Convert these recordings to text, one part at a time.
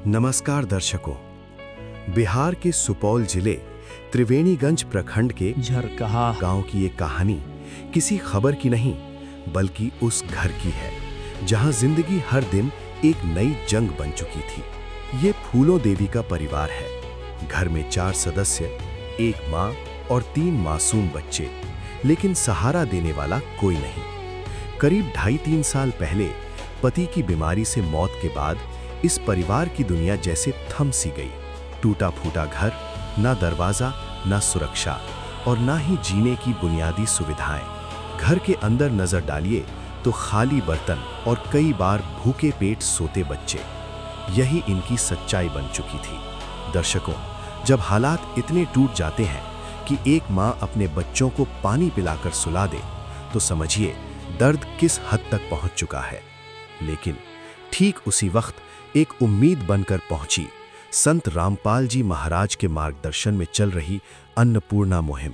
नमस्कार दर्शकों। बिहार के सुपौल जिले त्रिवेणीगंज प्रखंड के झरकहा गांव की ये कहानी किसी खबर की नहीं बल्कि उस घर की है जहां जिंदगी हर दिन एक नई जंग बन चुकी थी। ये फूलो देवी का परिवार है। घर में 4 सदस्य, एक माँ और 3 मासूम बच्चे, लेकिन सहारा देने वाला कोई नहीं। करीब 2.5-3 साल पहले पति की बीमारी से मौत के बाद इस परिवार की दुनिया जैसे थम सी गई। टूटा फूटा घर, ना दरवाजा, ना सुरक्षा और ना ही जीने की बुनियादी सुविधाएं। घर के अंदर नजर डालिए तो खाली बर्तन और कई बार भूखे पेट सोते बच्चे। यही इनकी सच्चाई बन चुकी थी। दर्शकों, जब हालात इतने टूट जाते हैं कि एक माँ अपने बच्चों को पानी पिलाकर सुला दे, तो समझिए दर्द किस हद तक पहुंच चुका है। लेकिन ठीक उसी वक्त एक उम्मीद बनकर पहुंची संत रामपाल जी महाराज के मार्गदर्शन में चल रही अन्नपूर्णा मुहिम।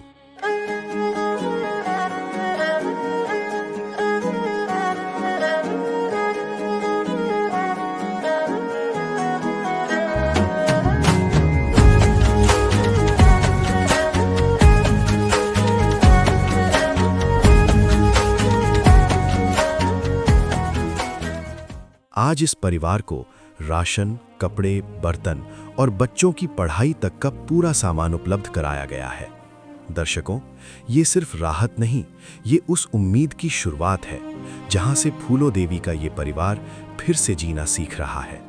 आज इस परिवार को राशन, कपड़े, बर्तन और बच्चों की पढ़ाई तक का पूरा सामान उपलब्ध कराया गया है। दर्शकों, ये सिर्फ राहत नहीं, ये उस उम्मीद की शुरुआत है जहां से फूलो देवी का ये परिवार फिर से जीना सीख रहा है।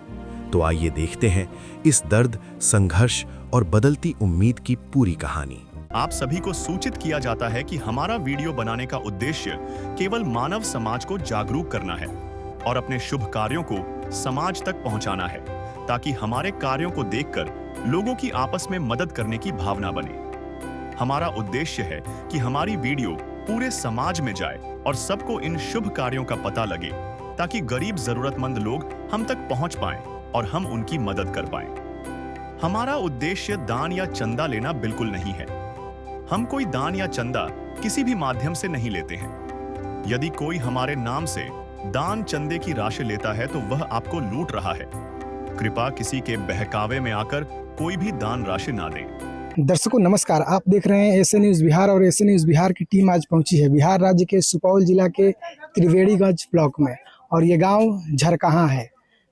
तो आइए देखते हैं इस दर्द, संघर्ष और बदलती उम्मीद की पूरी कहानी। आप सभी को सूचित किया जाता है कि हमारा वीडियो बनाने का उद्देश्य केवल मानव समाज को जागरूक करना है और अपने शुभ कार्यों को समाज तक पहुंचाना है, ताकि हमारे कार्यों को देखकर लोगों की आपस में मदद करने की भावना बने। हमारा उद्देश्य है कि हमारी वीडियो पूरे समाज में जाए और सबको इन शुभ कार्यों का पता लगे, ताकि गरीब जरूरतमंद लोग हम तक पहुंच पाएं और हम उनकी मदद कर पाएं। हमारा उद्देश्य दान या चंदा लेना बिल्कुल नहीं है। हम कोई दान या चंदा किसी भी माध्यम से नहीं लेते हैं। यदि कोई हमारे नाम से दान चंदे की राशि लेता है तो वह आपको लूट रहा है। कृपया किसी के बहकावे में आकर कोई भी दान राशि ना दें। दर्शकों नमस्कार, आप देख रहे हैं एसए न्यूज़ बिहार और एसए न्यूज़ बिहार की टीम आज पहुंची है बिहार राज्य के सुपौल जिला के त्रिवेणीगंज ब्लॉक में और ये गांव झरकहा है।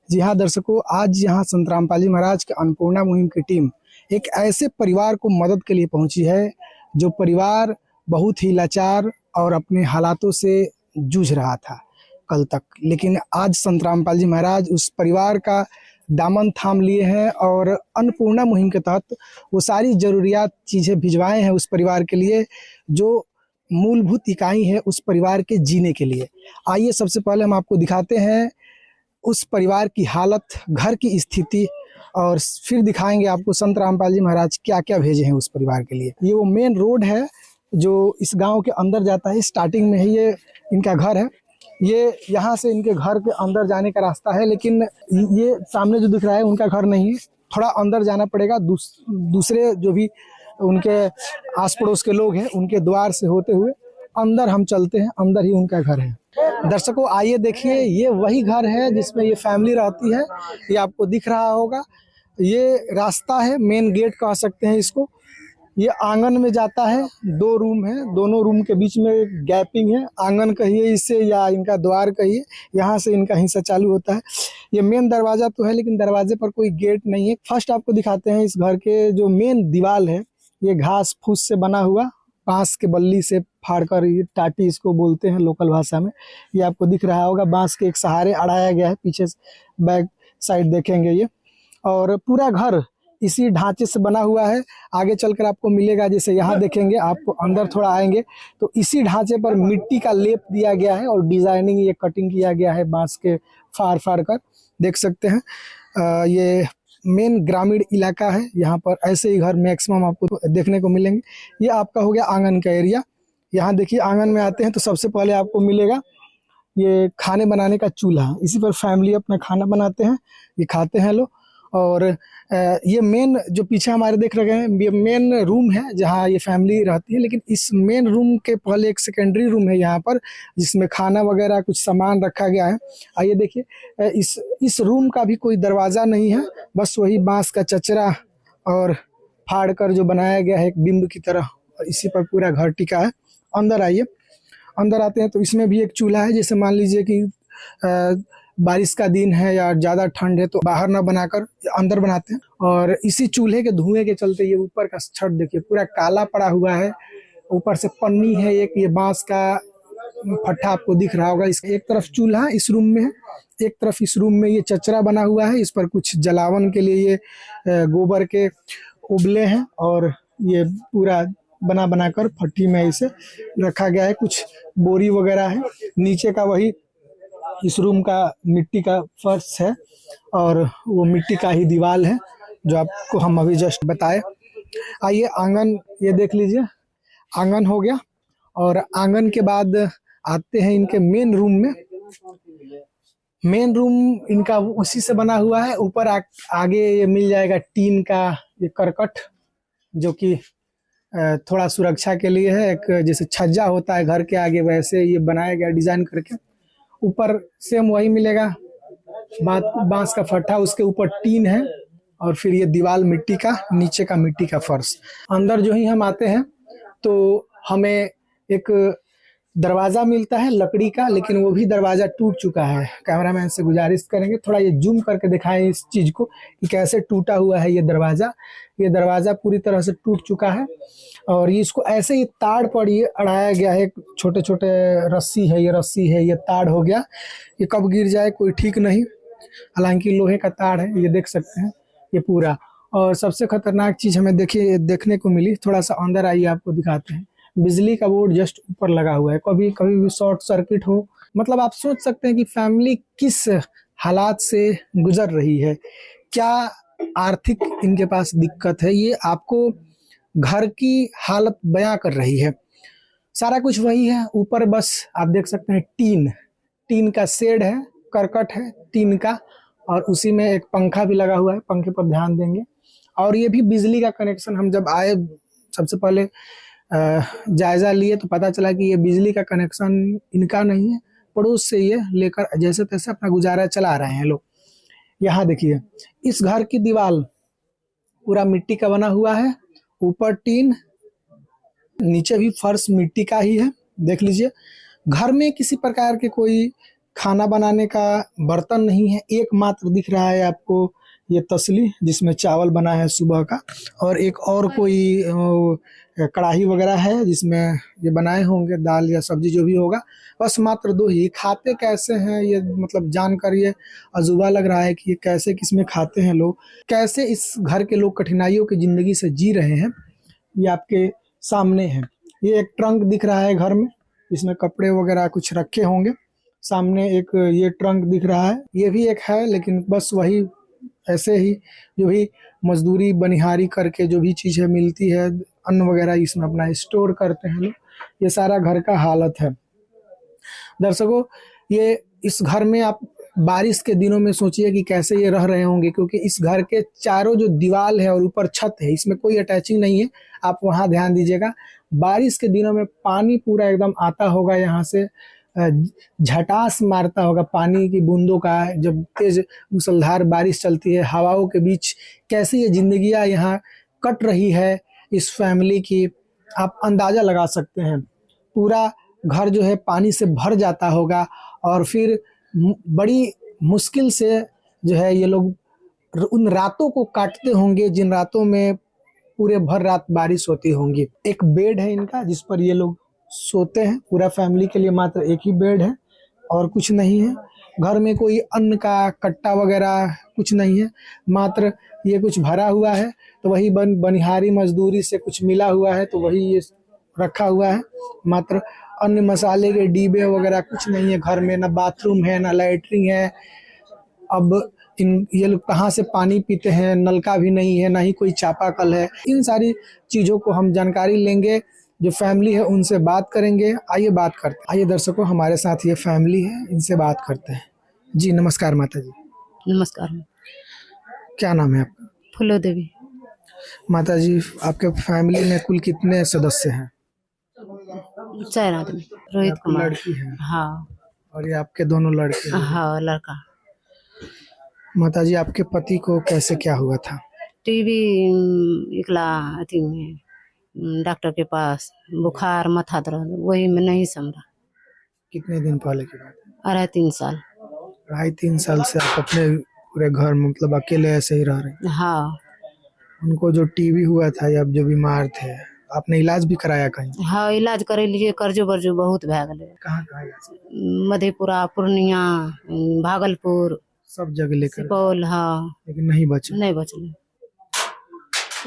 जी हाँ दर्शकों, आज यहाँ संत रामपाल जी महाराज के अन्नपूर्णा मुहिम की टीम एक ऐसे परिवार को मदद के लिए पहुंची है जो परिवार बहुत ही लाचार और अपने हालातों से जूझ रहा था कल तक। लेकिन आज संत रामपाल जी महाराज उस परिवार का दामन थाम लिए हैं और अन्नपूर्णा मुहिम के तहत वो सारी जरूरियात चीज़ें भिजवाए हैं उस परिवार के लिए जो मूलभूत इकाई है उस परिवार के जीने के लिए। आइए सबसे पहले हम आपको दिखाते हैं उस परिवार की हालत, घर की स्थिति, और फिर दिखाएंगे आपको संत रामपाल जी महाराज क्या क्या भेजे हैं उस परिवार के लिए। ये वो मेन रोड है जो इस गाँव के अंदर जाता है। स्टार्टिंग में ही ये इनका घर है। ये यहाँ से इनके घर के अंदर जाने का रास्ता है, लेकिन ये सामने जो दिख रहा है उनका घर नहीं है। थोड़ा अंदर जाना पड़ेगा। दूसरे जो भी उनके आस पड़ोस के लोग हैं उनके द्वार से होते हुए अंदर हम चलते हैं। अंदर ही उनका घर है। दर्शकों आइए देखिए, ये वही घर है जिसमें ये फैमिली रहती है। ये आपको दिख रहा होगा। ये रास्ता है, मेन गेट कह सकते हैं इसको। ये आंगन में जाता है। 2 रूम है, दोनों रूम के बीच में गैपिंग है। आंगन कहिए इसे या इनका द्वार कहिए, यहाँ से इनका हिस्सा चालू होता है। ये मेन दरवाजा तो है लेकिन दरवाजे पर कोई गेट नहीं है। फर्स्ट आपको दिखाते हैं इस घर के जो मेन दीवार है, ये घास फूस से बना हुआ, बांस के बल्ली से फाड़कर, ये टाटी इसको बोलते हैं लोकल भाषा में। ये आपको दिख रहा होगा, बांस के एक सहारे अड़ाया गया है। पीछे बैक साइड देखेंगे ये, और पूरा घर इसी ढांचे से बना हुआ है। आगे चलकर आपको मिलेगा, जैसे यहाँ देखेंगे, आपको अंदर थोड़ा आएंगे तो इसी ढांचे पर मिट्टी का लेप दिया गया है और डिजाइनिंग ये कटिंग किया गया है बांस के फाड़ फाड़ कर, देख सकते हैं। ये मेन ग्रामीण इलाका है। यहाँ पर ऐसे ही घर मैक्सिमम आपको देखने को मिलेंगे। ये आपका हो गया आंगन का एरिया। यहाँ देखिए, आंगन में आते हैं तो सबसे पहले आपको मिलेगा ये खाने बनाने का चूल्हा। इसी पर फैमिली अपना खाना बनाते हैं, ये खाते हैं लोग। और ये मेन जो पीछे हमारे देख रहे हैं ये मेन रूम है जहाँ ये फैमिली रहती है। लेकिन इस मेन रूम के पहले एक सेकेंडरी रूम है यहाँ पर, जिसमें खाना वगैरह कुछ सामान रखा गया है। आइए देखिए, इस रूम का भी कोई दरवाज़ा नहीं है, बस वही बांस का चचरा और फाड़ कर जो बनाया गया है एक बिंब की तरह, और इसी पर पूरा घर टिका है। अंदर आइए, अंदर आते हैं तो इसमें भी एक चूल्हा है। जैसे मान लीजिए कि बारिश का दिन है या ज़्यादा ठंड है तो बाहर ना बनाकर अंदर बनाते हैं। और इसी चूल्हे के धुएं के चलते ये ऊपर का छत देखिए पूरा काला पड़ा हुआ है। ऊपर से पन्नी है, एक ये बांस का फट्टा आपको दिख रहा होगा। इस एक तरफ चूल्हा इस रूम में है, एक तरफ इस रूम में ये चचरा बना हुआ है। इस पर कुछ जलावन के लिए ये गोबर के उबले हैं और ये पूरा बना कर फट्टी में इसे रखा गया है। कुछ बोरी वगैरह है। नीचे का वही इस रूम का मिट्टी का फर्श है और वो मिट्टी का ही दीवार है जो आपको हम अभी जस्ट बताए। आइए आंगन ये देख लीजिए, आंगन हो गया। और आंगन के बाद आते हैं इनके मेन रूम में। मेन रूम इनका उसी से बना हुआ है। ऊपर आगे ये मिल जाएगा टीन का ये करकट, जो कि थोड़ा सुरक्षा के लिए है। एक जैसे छज्जा होता है घर के आगे, वैसे ये बनाया गया डिजाइन करके। ऊपर सेम वही मिलेगा, बांस का फट्टा, उसके ऊपर टीन है और फिर ये दीवार मिट्टी का, नीचे का मिट्टी का फर्श। अंदर जो ही हम आते हैं तो हमें एक दरवाज़ा मिलता है लकड़ी का, लेकिन वो भी दरवाज़ा टूट चुका है। कैमरामैन से गुजारिश करेंगे थोड़ा ये जूम करके दिखाएं इस चीज़ को कि कैसे टूटा हुआ है ये दरवाज़ा। ये दरवाज़ा पूरी तरह से टूट चुका है और ये इसको ऐसे ही ताड़ पर ये अड़ाया गया है। छोटे छोटे रस्सी है, ये रस्सी है, ये ताड़ हो गया। ये कब गिर जाए कोई ठीक नहीं। हालांकि लोहे का ताड़ है, ये देख सकते हैं ये पूरा। और सबसे खतरनाक चीज़ हमें देखने को मिली, थोड़ा सा अंदर आइए आपको दिखाते हैं। बिजली का बोर्ड जस्ट ऊपर लगा हुआ है। कभी कभी भी शॉर्ट सर्किट हो, मतलब आप सोच सकते हैं कि फैमिली किस हालात से गुजर रही है, क्या आर्थिक इनके पास दिक्कत है। ये आपको घर की हालत बयां कर रही है। सारा कुछ वही है। ऊपर बस आप देख सकते हैं टीन का शेड है, करकट है टीन का, और उसी में एक पंखा भी लगा हुआ है। पंखे पर ध्यान देंगे। और ये भी बिजली का कनेक्शन, हम जब आए सबसे पहले जायजा लिए तो पता चला कि ये बिजली का कनेक्शन इनका नहीं है, पड़ोस से ये लेकर जैसे तैसे अपना गुजारा चला रहे हैं लोग। यहाँ देखिए, इस घर की दीवार पूरा मिट्टी का बना हुआ है, ऊपर टीन, नीचे भी फर्श मिट्टी का ही है। देख लीजिए, घर में किसी प्रकार के कोई खाना बनाने का बर्तन नहीं है। एकमात्र दिख रहा है आपको ये तसली, जिसमें चावल बना है सुबह का, और एक और कोई कढ़ाई वगैरह है जिसमें ये बनाए होंगे दाल या सब्जी जो भी होगा। बस मात्र दो ही। खाते कैसे हैं ये, मतलब जानकर ये अजूबा लग रहा है कि ये कैसे किसमें खाते हैं लोग, कैसे इस घर के लोग कठिनाइयों की ज़िंदगी से जी रहे हैं, ये आपके सामने है। ये एक ट्रंक दिख रहा है घर में, इसमें कपड़े वगैरह कुछ रखे होंगे। सामने एक ये ट्रंक दिख रहा है, ये भी एक है, लेकिन बस वही ऐसे ही जो भी मजदूरी बनिहारी करके जो भी चीज़ें मिलती है, अन्न वगैरह इसमें अपना स्टोर करते हैं लोग। ये सारा घर का हालत है। दर्शकों, ये इस घर में आप बारिश के दिनों में सोचिए कि कैसे ये रह रहे होंगे, क्योंकि इस घर के चारों जो दीवार है और ऊपर छत है, इसमें कोई अटैचिंग नहीं है। आप वहाँ ध्यान दीजिएगा। बारिश के दिनों में पानी पूरा एकदम आता होगा, यहाँ से झटास मारता होगा पानी की बूंदों का। जब तेज मूसलाधार बारिश चलती है, हवाओं के बीच कैसे ये जिंदगियां यहाँ कट रही है इस फैमिली की, आप अंदाज़ा लगा सकते हैं। पूरा घर जो है पानी से भर जाता होगा और फिर बड़ी मुश्किल से जो है ये लोग उन रातों को काटते होंगे जिन रातों में पूरे भर रात बारिश होती होंगी। एक बेड है इनका जिस पर ये लोग सोते हैं। पूरा फैमिली के लिए मात्र एक ही बेड है और कुछ नहीं है। घर में कोई अन्न का कट्टा वगैरह कुछ नहीं है, मात्र ये कुछ भरा हुआ है तो वही बनिहारी मजदूरी से कुछ मिला हुआ है तो वही ये रखा हुआ है। मात्र अन्य मसाले के डिब्बे वगैरह कुछ नहीं है घर में। ना बाथरूम है, ना लैट्रिन है। अब ये लोग कहाँ से पानी पीते हैं, नलका भी नहीं है, ना ही कोई चापाकल है। इन सारी चीज़ों को हम जानकारी लेंगे, जो फैमिली है उनसे बात करेंगे। आइए बात करते हैं। आइए दर्शकों, हमारे साथ ये फैमिली है, इनसे बात करते हैं। जी नमस्कार माता जी। नमस्कार। क्या नाम है आपका? फूलो देवी। माता जी, आपके फैमिली में कुल कितने सदस्य हैं? 4 आदमी। रोहित आपकी कुमार। लड़की है हाँ। और ये आपके दोनों लड़के हैं। हाँ, लड़का। माता जी, आपके पति को कैसे क्या हुआ था? टीवी इकला अथी में डॉक्टर के पास बुखार माथा दर्द वही में नहीं समझा। कितने दिन पहले की बात है? 2.5-3 साल। 2.5-3 साल से आप अपने पूरे घर में मतलब अकेले ऐसे ही रह रहे हैं? हाँ। उनको जो टीबी हुआ था या जो बीमार थे, आपने इलाज भी कराया कहीं? हाँ, इलाज करे लिए कर्जो वर्जो बहुत भए गेलै। कहाँ कहाँ इलाज? मधेपुरा, पूर्णिया, भागलपुर, सब जगह लेकर, सुपौल। हाँ, लेकिन नहीं बचे। नहीं बचले।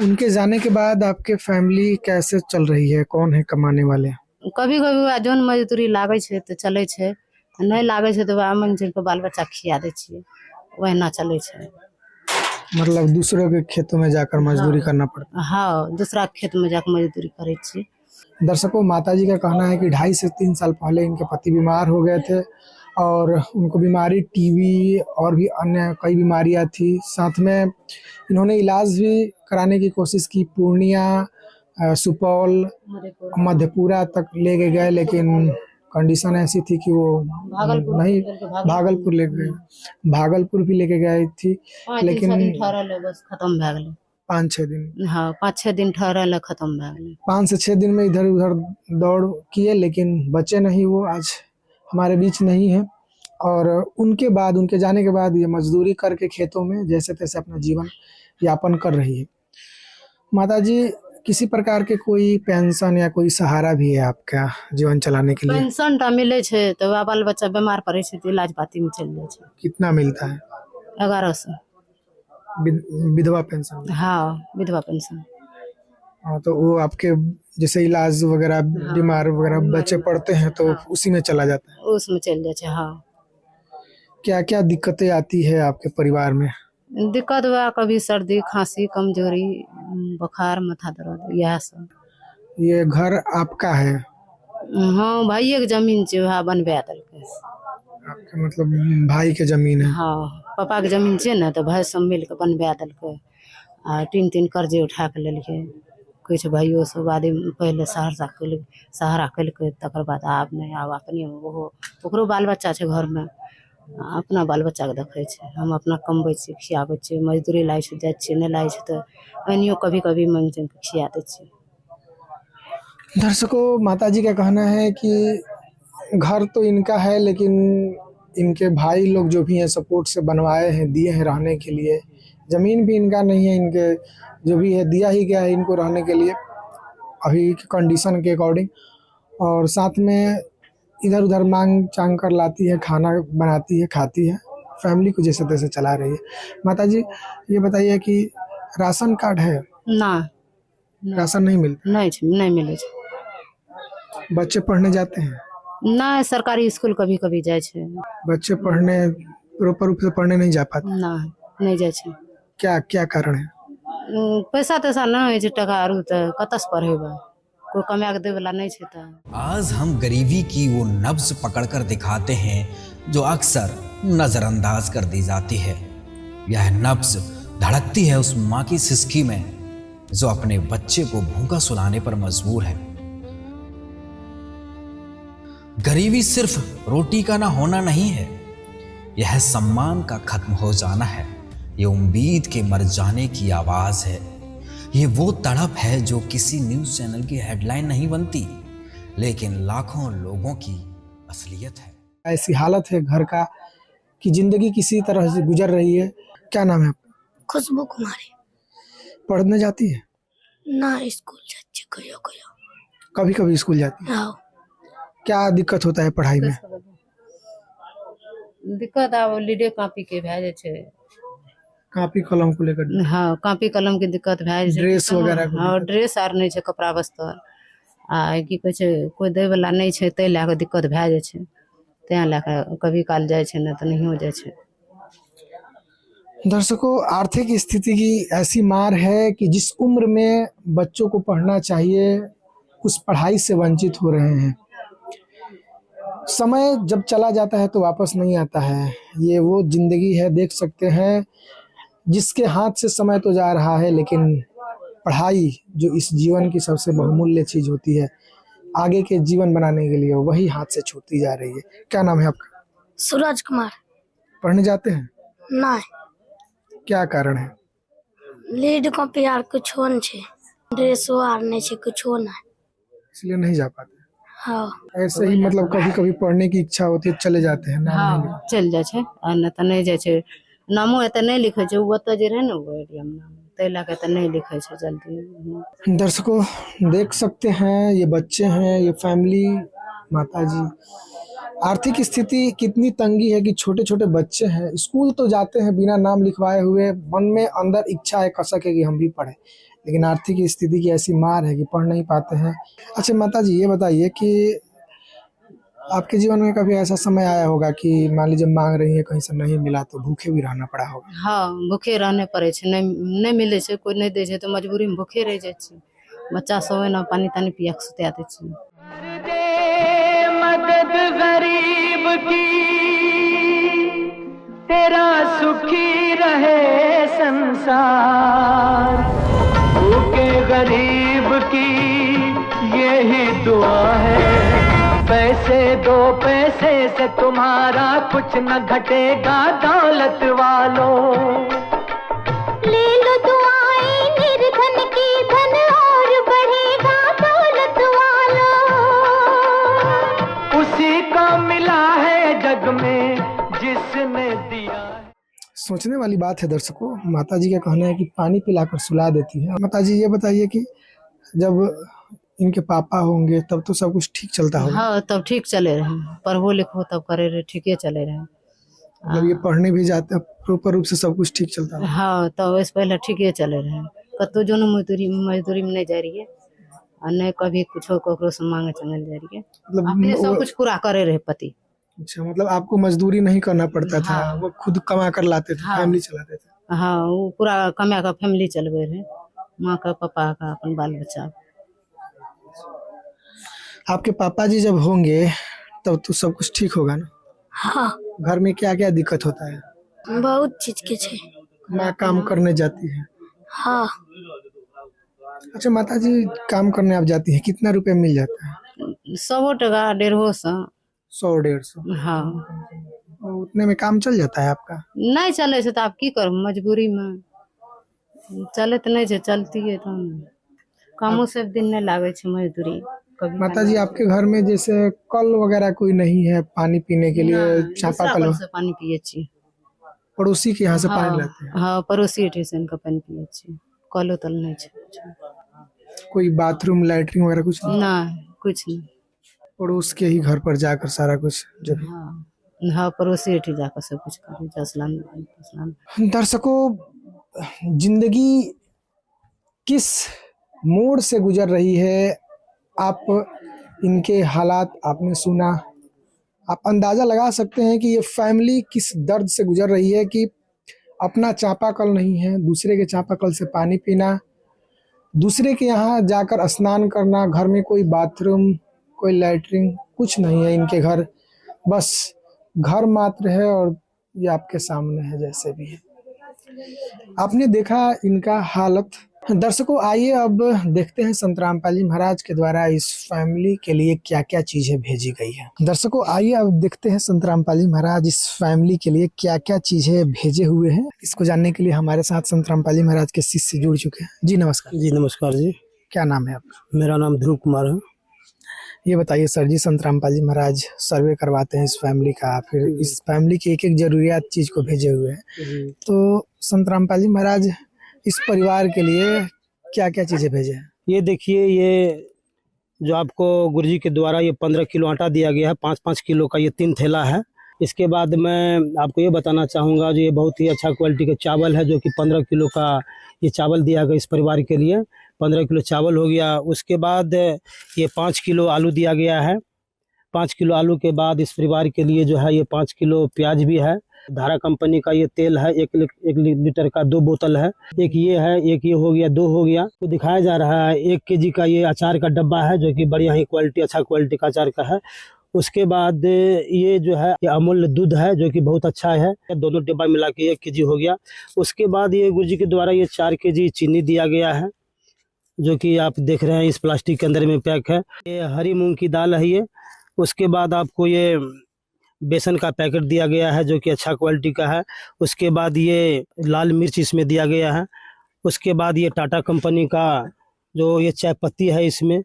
उनके जाने के बाद आपके फैमिली कैसे चल रही है? कौन है कमाने वाले? कभी कभी जोन मजदूरी लागे छै तऽ चलै छै, नहीं लागे छै तऽ वएह मंजिल पे बाल बच्चा खिया दै छियै, वहिना चलै छै। मतलब दूसरों के खेतों में जाकर मजदूरी करना पड़ता हाँ, दूसरा खेत में जाकर मजदूरी करे छियै। है। दर्शकों, माताजी का कहना है कि 2.5 से 3 साल पहले इनके पति बीमार हो गए थे और उनको बीमारी टीबी और भी अन्य कई बीमारियां थी। साथ में इन्होंने इलाज भी कराने की कोशिश की, पूर्णिया, सुपौल, मधेपुरा तक ले के गए, लेकिन कंडीशन ऐसी थी कि वो नहीं, भागलपुर ले गए, भागलपुर भी लेके गए थी, 5-6 लेकिन दिन ठहरल बस खत्म भए गेलै। 5-6 दिन, हाँ, 5-6 दिन ठहरल खत्म भए गेलै। 5 से 6 दिन में इधर उधर दौड़ किए, लेकिन बचे नहीं। वो आज हमारे बीच नहीं है और उनके बाद, उनके जाने के बाद ये मजदूरी करके खेतों में जैसे तैसे अपना जीवन यापन कर रही है। माता जी, किसी प्रकार के कोई पेंशन या कोई सहारा भी है आपका जीवन चलाने के लिए? पेंशन टा मिले छै तऽ वएह बाल बच्चा बीमार पड़े छै तऽ इलाज पाती में चल जाए छै। कितना मिलता है? 1100। विधवा पेंशन? हाँ, विधवा पेंशन। हाँ, तो वो आपके जैसे इलाज वगैरह, बीमार वगैरह बच्चे पड़ते हैं तो उसी में चला जाता है? उसमें चल जाए छै। हाँ। क्या क्या दिक्कतें आती है आपके परिवार में? दिक्कत हुआ कभी सर्दी खांसी कमजोरी बुखार माथा दर्द यह सब। ये घर आपका है? हाँ, भाइये के जमीन छै वह बनबा देलकै। आपके मतलब भाई के जमीन है? हाँ, पापा के जमीन छै ने तो भाई सब मिल के बनबा देलकै आ 3 कर्जे उठा के लेलियै। कुछ भाइयों सब आदमी पहले सहारा केलकै तकर बाद आब नहीं, आब अपने ओहो ओकरो बाल बच्चा छै घर में, अपना बाल बच्चा के देखै छै। हम अपना कमबै छियै, खियाबै छियै, मजदूरी लागै छै जाइ छियै, नहीं लागै छै तऽ एनियो कभी कभी मांगि चांगि के खिया दै छियै। दर्शकों, माताजी का कहना है कि घर तो इनका है, लेकिन इनके भाई लोग जो भी हैं सपोर्ट से बनवाए हैं, दिए हैं रहने के लिए। ज़मीन भी इनका नहीं है, इनके जो भी है दिया ही गया है इनको रहने के लिए अभी की कंडीशन के अकॉर्डिंग। और साथ में इधर उधर मांग चांग कर लाती है, खाना बनाती है, खाती है, फैमिली को जैसे तैसे चला रही है। माताजी, ये बताइए कि राशन कार्ड है? ना, राशन नहीं मिलता? नहीं मिले छै। बच्चे पढ़ने जाते हैं? नहीं, सरकारी स्कूल कभी कभी जाए छै। बच्चे पढ़ने प्रॉपर रूप से पढ़ने नहीं जा पाते? ना, नहीं जाए छै। क्या क्या कारण है? पैसा तैसा नहीं है छै, टका आरू तऽ कतऽ से पढ़ेबै, कोई कमा के दे वाला नहीं छै तऽ। आज हम गरीबी की वो नब्ज पकड़कर दिखाते हैं जो अक्सर नजरअंदाज कर दी जाती है। यह नब्ज धड़कती है उस माँ की सिसकी में जो अपने बच्चे को भूखा सुलाने पर मजबूर है। गरीबी सिर्फ रोटी का ना होना नहीं है, यह सम्मान का खत्म हो जाना है, ये उम्मीद के मर जाने की आवाज है, ये वो तड़प है जो किसी न्यूज़ चैनल की हेडलाइन नहीं बनती, लेकिन लाखों लोगों की असलियत है। ऐसी हालत है घर का कि जिंदगी किसी तरह से गुजर रही है। क्या नाम है आपका? खुशबू कुमारी। पढ़ने जाती है? ना, स्कूल जाती कहियो कहियो। कभी कभी स्कूल जाती है? हाँ। क्या दिक्कत होता है पढ़ाई में? दिक्कत आब लीडे कॉपी के भए जाए छै। कॉपी कलम को लेकर? हाँ, कॉपी कलम के दिक्कत भए जाए छै। ड्रेस वगैरह को हाँ, ड्रेस आर नहीं छै, कपड़ा वस्त्र आ की कहै छै कोई दै वाला नहीं छै, तै लए के दिक्कत भए जाए छै। तैं लए के कभी काल जाए छै, नहीं तो नहियो जाए छै। दर्शकों, आर्थिक स्थिति की ऐसी मार है कि जिस उम्र में बच्चों को पढ़ना चाहिए उस पढ़ाई से वंचित हो रहे हैं। समय जब चला जाता है तो वापस नहीं आता है। ये वो जिंदगी है, देख सकते हैं जिसके हाथ से समय तो जा रहा है, लेकिन पढ़ाई जो इस जीवन की सबसे बहुमूल्य चीज होती है, आगे के जीवन बनाने के लिए, वही हाथ से छूटती जा रही है। क्या नाम है आपका? सूरज कुमार। पढ़ने जाते हैं? नहीं, क्या कारण है? लीड कॉपी आर कुछ नहीं छे, ड्रेसो आर नहीं छे, कुछ नहीं। इसलिए नहीं जा पाते? हाँ, ऐसे ही मतलब कभी कभी पढ़ने की इच्छा होती है, चले जाते हैं, नाम नहीं हाँ चल जाइ छै, आ नहि तऽ नहि जाइ छै। नामो एतऽ नहि लिखै छै, ओ ओतऽ जे रहै ने ओ एरियामे नाम, ताहि लऽ कऽ एतऽ नहीं लिखै छै जल्दी। लिखा। दर्शकों देख सकते हैं, ये बच्चे हैं, ये फैमिली, माताजी, आर्थिक स्थिति कितनी तंगी है कि छोटे छोटे बच्चे हैं, स्कूल तो जाते हैं बिना नाम लिखवाए हुए, मन में अंदर इच्छा है, कसक है कि हम भी पढ़े, लेकिन आर्थिक स्थिति की ऐसी मार है कि पढ़ नहीं पाते हैं। अच्छा माताजी, ये बताइए कि आपके जीवन में कभी ऐसा समय आया होगा कि मान लीजिए मांग रही है, कहीं से नहीं मिला तो भूखे भी रहना पड़ा होगा? हाँ भूखे रहने पड़ै छै, नहीं मिलै छै, कोई नहीं दै छै तऽ मजबूरी में भूखे रह जाइ छै। बच्चा सब ओहिना पानी तानी पिया के सुता दै छै। मदद गरीब की, तेरा सुखी रहे संसार, भूखे गरीब की यही दुआ है। पैसे दो, पैसे से तुम्हारा कुछ न घटेगा दौलत वालों, ले लो दुआएं निर्धन की, धन और बढ़ेगा दौलत वालों। उसी को मिला है जग में जिसने दिया। सोचने वाली बात है दर्शकों। माताजी का कहना है कि पानी पिलाकर सुला देती है। माताजी ये बताइए कि जब इनके पापा होंगे तब तो सब कुछ ठीक चलता होगा? हाँ तब ठीक चले रहे, पढ़बो लिखबो तब करे रहे, ठीके चले रहे। मतलब ये पढ़ने भी जाते हैं, प्रॉपर रूप से सब कुछ ठीक चलता है? हाँ तब इससे पहले ठीके चले रहे, कतौ जो मजदूरी में नहीं जा रही है, और नहीं कभी कुछो ककरो से मांगे चंगल जा रही है, अपने सब मतलब कुछ पूरा करे रहे पति। अच्छा, मतलब आपको मजदूरी नहीं करना पड़ता था? हाँ। वो खुद कमा कर लाते थे? हाँ। फैमिली चलाते थे? हाँ वो पूरा कमा का फैमिली चलबे रहे, माँ का पापा का अपन बाल बच्चा। आपके पापा जी जब होंगे तब तो सब कुछ ठीक होगा ना? हाँ, घर में क्या क्या दिक्कत होता है? बहुत चीज के छे। माँ काम करने जाती है? हाँ, अच्छा माताजी, काम करने आप जाती है, कितना रुपए मिल जाता है? 100 टका 150। 100-150? हाँ और उतने में काम चल जाता है आपका? नहीं चले से तो आप की करू, मजबूरी में चले तो नहीं है, चलती है तो कामों से दिन नहीं लागे छे, मजदूरी कभी। माताजी आपके घर में जैसे कल वगैरह कोई नहीं है पानी पीने के लिए? चापाकल से पानी पिए छी, पड़ोसी के यहाँ से हाँ, पानी लाते हैं? हाँ पड़ोसी स्टेशन का पानी पिए छी, कलो तल नहीं छे कुछ। कोई बाथरूम लैट्रिन वगैरह कुछ नहीं? नहीं कुछ नहीं। पड़ोस के ही घर पर जाकर सारा कुछ जो भी। हाँ हाँ पड़ोसी एठी जाकर सब कुछ करे, जसलान। दर्शकों जिंदगी किस मोड़ से गुजर रही है, आप इनके हालात आपने सुना, आप अंदाजा लगा सकते हैं कि ये फैमिली किस दर्द से गुजर रही है कि अपना चापाकल नहीं है, दूसरे के चापाकल से पानी पीना, दूसरे के यहाँ जाकर स्नान करना, घर में कोई बाथरूम कोई लैट्रिन कुछ नहीं है इनके घर, बस घर मात्र है और ये आपके सामने है जैसे भी है। आपने देखा इनका हालत। दर्शकों आइए अब देखते हैं संत रामपाल जी महाराज के द्वारा इस फैमिली के लिए क्या क्या चीजें भेजी गई है। दर्शकों आइए अब देखते हैं संत रामपाल जी महाराज इस फैमिली के लिए क्या क्या चीजें भेजे हुए हैं। इसको जानने के लिए हमारे साथ संत रामपाल जी महाराज के शिष्य जुड़ चुके हैं। जी नमस्कार। जी नमस्कार जी। क्या नाम है आपका? मेरा नाम ध्रुव कुमार है। ये बताइए सर जी, संत रामपाल जी महाराज सर्वे करवाते हैं इस फैमिली का, फिर इस फैमिली की एक एक जरूरियात चीज को भेजे हुए हैं, तो संत रामपाल जी महाराज इस परिवार के लिए क्या क्या चीजें भेजे हैं? ये देखिए, ये जो आपको गुरुजी के द्वारा ये 15 किलो आटा दिया गया है, 5-5 किलो का ये 3 थैला है। इसके बाद मैं आपको ये बताना चाहूँगा जो ये बहुत ही अच्छा क्वालिटी का चावल है, जो कि 15 किलो का ये चावल दिया गया इस परिवार के लिए। 15 किलो चावल हो गया। उसके बाद ये 5 किलो आलू दिया गया है। 5 किलो आलू के बाद इस परिवार के लिए जो है ये 5 किलो प्याज भी है। धारा कंपनी का ये तेल है, 1 लीटर का 2 बोतल है। एक ये है, एक ये हो गया, 2 हो गया। तो दिखाया जा रहा है 1 केजी का ये अचार का डब्बा है, जो कि बढ़िया ही क्वालिटी, अच्छा क्वालिटी का अचार का है। उसके बाद ये जो है ये अमूल्य दूध है जो कि बहुत अच्छा है, दोनों डिब्बा मिला के 1 केजी हो गया। उसके बाद ये गुरुजी के द्वारा ये 4 केजी चीनी दिया गया है जो कि आप देख रहे हैं इस प्लास्टिक के अंदर में पैक है। ये हरी मूंग की दाल है ये। उसके बाद आपको ये बेसन का पैकेट दिया गया है जो कि अच्छा क्वालिटी का है। उसके बाद ये लाल मिर्च इसमें दिया गया है। उसके बाद ये टाटा कंपनी का जो ये चाय पत्ती है इसमें।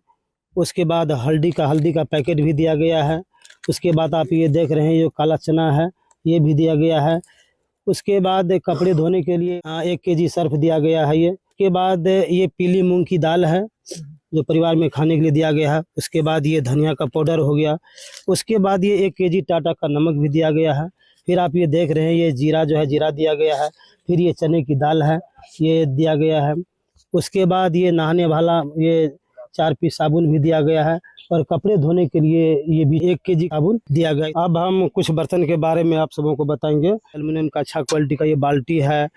उसके बाद हल्दी का पैकेट भी दिया गया है। उसके बाद आप ये देख रहे हैं ये काला चना है ये भी दिया गया है। उसके बाद कपड़े धोने के लिए 1 केजी सर्फ दिया गया है ये। उसके बाद ये पीली मूंग की दाल है जो परिवार में खाने के लिए दिया गया है। उसके बाद ये धनिया का पाउडर हो गया। उसके बाद ये 1 केजी टाटा का नमक भी दिया गया है। फिर आप ये देख रहे हैं ये जीरा जो है जीरा दिया गया है। फिर ये चने की दाल है ये दिया गया है। उसके बाद ये नहाने वाला ये 4 पीस साबुन भी दिया गया है और कपड़े धोने के लिए ये भी 1 केजी साबुन दिया गया। अब हम कुछ बर्तन के बारे में आप सबों को बताएंगे। एल्युमिनियम का अच्छा क्वालिटी का ये बाल्टी है।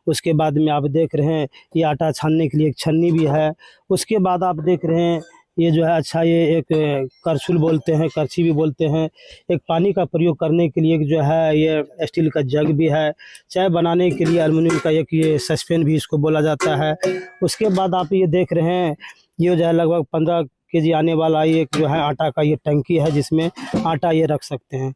उसके बाद में आप देख रहे हैं ये आटा छानने के लिए एक छन्नी भी है। उसके बाद आप देख रहे हैं ये जो है अच्छा ये एक करछुल बोलते हैं, करछी भी बोलते हैं। एक पानी का प्रयोग करने के लिए एक जो है ये स्टील का जग भी है। चाय बनाने के लिए एल्युमिनियम का एक ये सस्पेन भी इसको बोला जाता है। उसके बाद आप ये देख रहे हैं ये जो है लगभग 15 केजी आने वाला ये जो है आटा का ये टंकी है जिसमें आटा ये रख सकते हैं।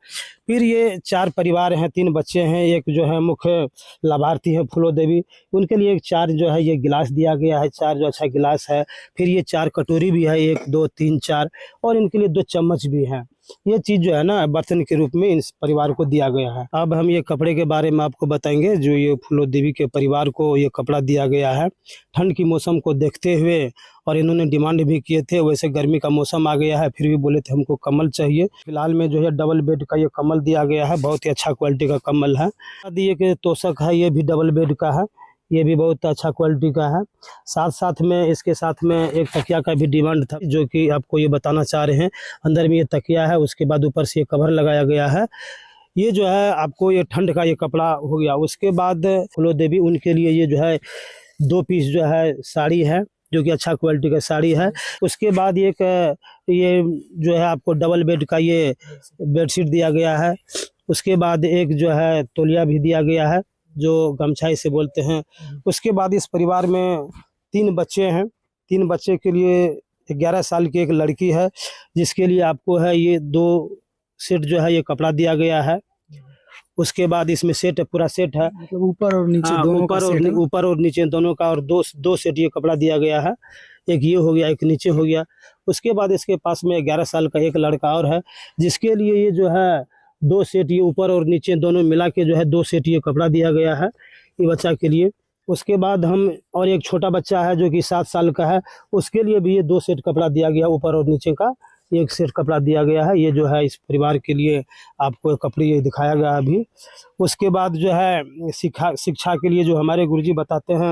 फिर ये 4 परिवार हैं, 3 बच्चे हैं, एक जो है मुख्य लाभार्थी है फूलो देवी, उनके लिए एक 4 जो है ये गिलास दिया गया है, 4 जो अच्छा गिलास है। फिर ये 4 कटोरी भी है, 1 2 3 4, और इनके लिए 2 चम्मच भी हैं। ये चीज़ जो है ना बर्तन के रूप में इस परिवार को दिया गया है। अब हम ये कपड़े के बारे में आपको बताएंगे। जो ये फूलो देवी के परिवार को ये कपड़ा दिया गया है ठंड की मौसम को देखते हुए, और इन्होंने डिमांड भी किए थे। वैसे गर्मी का मौसम आ गया है फिर भी बोले थे हमको कम्बल चाहिए। फिलहाल में जो है डबल बेड का ये कम्बल दिया गया है, बहुत ही अच्छा क्वालिटी का कम्बल है। ये तोशक है ये भी डबल बेड का है, ये भी बहुत अच्छा क्वालिटी का है। साथ में इसके साथ में एक तकिया का भी डिमांड था जो कि आपको ये बताना चाह रहे हैं। अंदर में ये तकिया है, उसके बाद ऊपर से ये कवर लगाया गया है। ये जो है आपको ये ठंड का ये कपड़ा हो गया। उसके बाद फूलो देवी उनके लिए ये जो है 2 पीस जो है साड़ी है जो कि अच्छा क्वालिटी का साड़ी है। उसके बाद एक ये जो है आपको डबल बेड का ये बेडशीट दिया गया है। उसके बाद एक जो है तौलिया भी दिया गया है जो गमछा इसे बोलते हैं। उसके बाद इस परिवार में 3 बच्चे हैं। 3 बच्चे के लिए 11 साल की एक लड़की है जिसके लिए आपको है ये 2 सेट जो है ये कपड़ा दिया गया है। उसके बाद इसमें सेट पूरा सेट है, मतलब ऊपर और नीचे दोनों ऊपर और नीचे दोनों का, और 2 सेट ये कपड़ा दिया गया है। एक ये हो गया, एक नीचे हो गया। उसके बाद इसके पास में 11 साल का एक लड़का और है जिसके लिए ये जो है 2 सेट ये ऊपर और नीचे दोनों मिला के जो है 2 सेट ये कपड़ा दिया गया है ये बच्चा के लिए। उसके बाद हम और एक छोटा बच्चा है जो कि 7 साल का है, उसके लिए भी ये 2 सेट कपड़ा दिया गया, ऊपर और नीचे का 1 सेट कपड़ा दिया गया है। ये जो है इस परिवार के लिए आपको कपड़े ये दिखाया गया अभी। उसके बाद जो है शिक्षा के लिए जो हमारे गुरुजी बताते हैं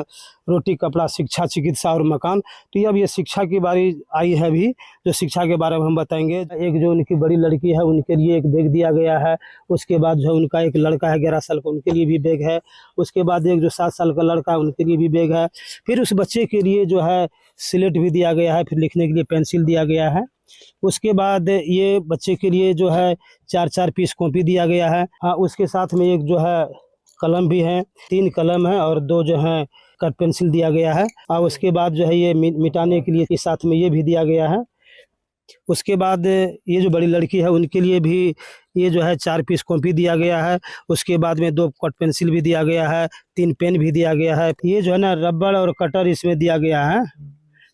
रोटी कपड़ा शिक्षा चिकित्सा और मकान, तो ये अब ये शिक्षा की बारी आई है अभी जो शिक्षा के बारे में हम बताएंगे। एक जो उनकी बड़ी लड़की है उनके लिए एक बैग दिया गया है। उसके बाद जो है उनका एक लड़का है 11 साल का, उनके लिए भी बैग है। उसके बाद एक जो 7 साल का लड़का है उनके लिए भी बैग है। फिर उस बच्चे के लिए जो है स्लेट भी दिया गया है, फिर लिखने के लिए पेंसिल दिया गया है। उसके बाद ये बच्चे के लिए जो है 4 पीस कॉपी दिया गया है। हाँ, उसके साथ में एक जो है कलम भी है, 3 कलम है और 2 जो है कट पेंसिल दिया गया है। और उसके बाद जो है ये मिटाने के लिए इस साथ में ये भी दिया गया है। उसके बाद ये जो बड़ी लड़की है उनके लिए भी ये जो है 4 पीस कॉपी दिया गया है। उसके बाद में 2 कट पेंसिल भी दिया गया है, 3 पेन भी दिया गया है। ये जो है ना रबड़ और कटर इसमें दिया गया है।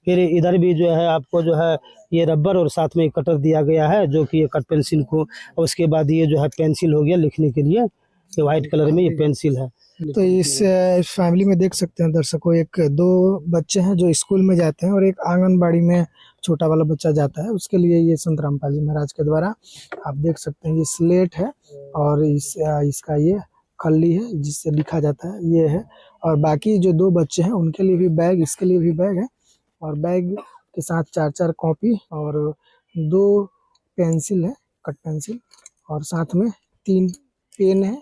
फिर इधर भी जो है आपको जो है ये रबर और साथ में कटर दिया गया है जो कि ये कट पेंसिल को। और उसके बाद ये जो है पेंसिल हो गया लिखने के लिए, ये वाइट कलर में ये पेंसिल है। तो इस फैमिली में देख सकते हैं दर्शकों, 1-2 बच्चे हैं जो स्कूल में जाते हैं और एक आंगनबाड़ी में छोटा वाला बच्चा जाता है। उसके लिए ये संत रामपाल जी महाराज के द्वारा आप देख सकते हैं ये स्लेट है और इसका ये खल्ली है जिससे लिखा जाता है ये है। और बाकी जो 2 बच्चे हैं उनके लिए भी बैग, इसके लिए भी बैग है, और बैग के साथ 4 कॉपी और 2 पेंसिल है कट पेंसिल, और साथ में 3 पेन है,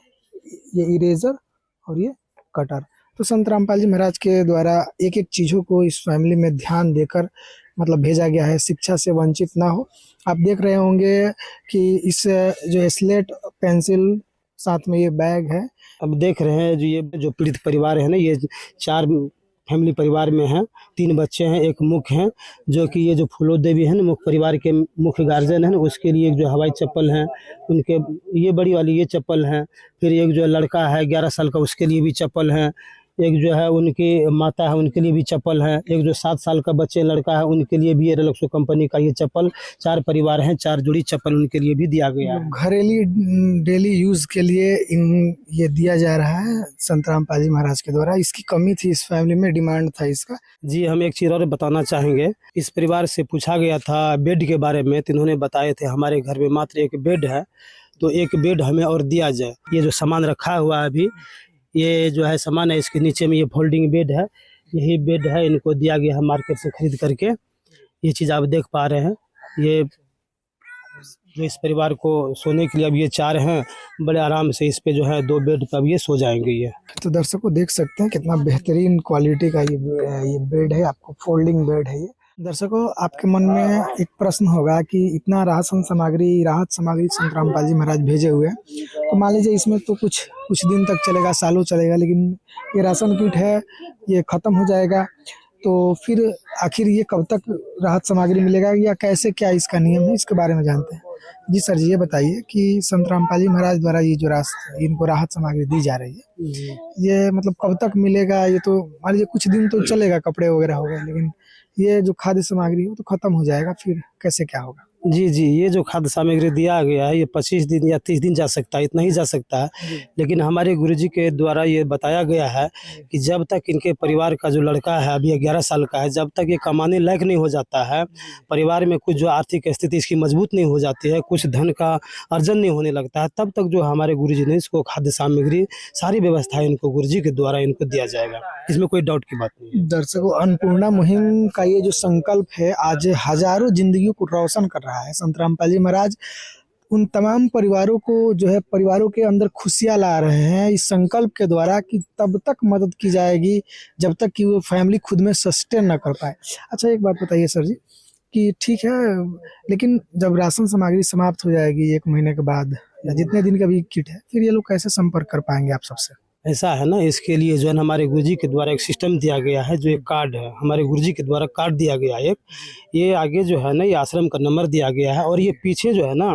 ये इरेजर और ये कटर। तो संत रामपाल जी महाराज के द्वारा एक चीज़ों को इस फैमिली में ध्यान देकर मतलब भेजा गया है, शिक्षा से वंचित ना हो। आप देख रहे होंगे कि इस जो स्लेट पेंसिल साथ में ये बैग है। अब देख रहे हैं ये जो पीड़ित परिवार है ना, ये 4 फैमिली परिवार में हैं, 3 बच्चे हैं, एक मुख्य हैं, जो कि ये जो फूलो देवी है ना, मुख्य परिवार के मुख्य गार्जियन है ना, उसके लिए एक जो हवाई चप्पल है उनके, ये बड़ी वाली ये चप्पल है। फिर एक जो लड़का है 11 साल का, उसके लिए भी चप्पल है। एक जो है उनकी माता है, उनके लिए भी चप्पल है। एक जो 7 साल का बच्चे लड़का है, उनके लिए भी रिलैक्सो कंपनी का ये चप्पल। 4 परिवार हैं, 4 जोड़ी चप्पल उनके लिए भी दिया गया है। घरेलू डेली यूज के लिए ये दिया जा रहा है संतराम पाजी महाराज के द्वारा। इसकी कमी थी इस फैमिली में, डिमांड था इसका। जी, हम एक चीज़ और बताना चाहेंगे। इस परिवार से पूछा गया था बेड के बारे में, तो इन्होंने बताए थे हमारे घर में मात्र एक बेड है, तो एक बेड हमें और दिया जाए। ये जो सामान रखा हुआ है अभी, ये जो है सामान है, इसके नीचे में ये फोल्डिंग बेड है, यही बेड है, इनको दिया गया है मार्केट से खरीद करके। ये चीज़ आप देख पा रहे हैं। ये जो इस परिवार को सोने के लिए अब ये 4 हैं, बड़े आराम से इस पे जो है 2 बेड पे अब ये सो जाएंगे। ये तो दर्शकों देख सकते हैं कितना बेहतरीन क्वालिटी का ये बेड है, आपको फोल्डिंग बेड है ये। दर्शकों आपके मन में एक प्रश्न होगा कि इतना राहत सामग्री संतराम पाजी महाराज भेजे हुए हैं, तो मान लीजिए इसमें तो कुछ दिन तक चलेगा, सालों चलेगा, लेकिन ये राशन किट है, ये खत्म हो जाएगा, तो फिर आखिर ये कब तक राहत सामग्री मिलेगा या कैसे, क्या इसका नियम है, इसके बारे में जानते हैं। जी सर जी, ये बताइए कि संतराम पाजी महाराज द्वारा ये जो इनको राहत सामग्री दी जा रही है, ये मतलब कब तक मिलेगा? ये तो मान लीजिए कुछ दिन तो चलेगा, कपड़े वगैरह हो गए, लेकिन ये जो खाद्य सामग्री है वो तो खत्म हो जाएगा, फिर कैसे क्या होगा? जी जी, ये जो खाद्य सामग्री दिया गया है, ये 25 दिन या 30 दिन जा सकता है, इतना ही जा सकता है। लेकिन हमारे गुरुजी के द्वारा ये बताया गया है कि जब तक इनके परिवार का जो लड़का है, अभी 11 साल का है, जब तक ये कमाने लायक नहीं हो जाता है, परिवार में कुछ जो आर्थिक स्थिति इसकी मजबूत नहीं हो जाती है, कुछ धन का अर्जन नहीं होने लगता है, तब तक जो हमारे गुरुजी ने इसको खाद्य सामग्री सारी व्यवस्थाएं इनको गुरुजी के द्वारा इनको दिया जाएगा। इसमें कोई डाउट की बात नहीं है। दर्शकों, अन्नपूर्णा मुहिम का ये जो संकल्प है आज हजारों जिंदगियों को रोशन कर रहा है। संतराम पाजी महाराज उन तमाम परिवारों को जो है, परिवारों के अंदर खुशियां ला रहे हैं इस संकल्प के द्वारा कि तब तक मदद की जाएगी जब तक कि वो फैमिली खुद में सस्टेन न कर पाए। अच्छा, एक बात बताइए सर जी कि ठीक है, लेकिन जब राशन सामग्री समाप्त हो जाएगी 1 महीने के बाद या जितने दिन का भी किट है, फिर ये लोग कैसे संपर्क कर पाएंगे आप सबसे? ऐसा है ना, इसके लिए जो है हमारे गुरुजी के द्वारा एक सिस्टम दिया गया है, जो एक कार्ड है, हमारे गुरुजी के द्वारा कार्ड दिया गया है एक। ये आगे जो है ना, ये आश्रम का नंबर दिया गया है, और ये पीछे जो है ना,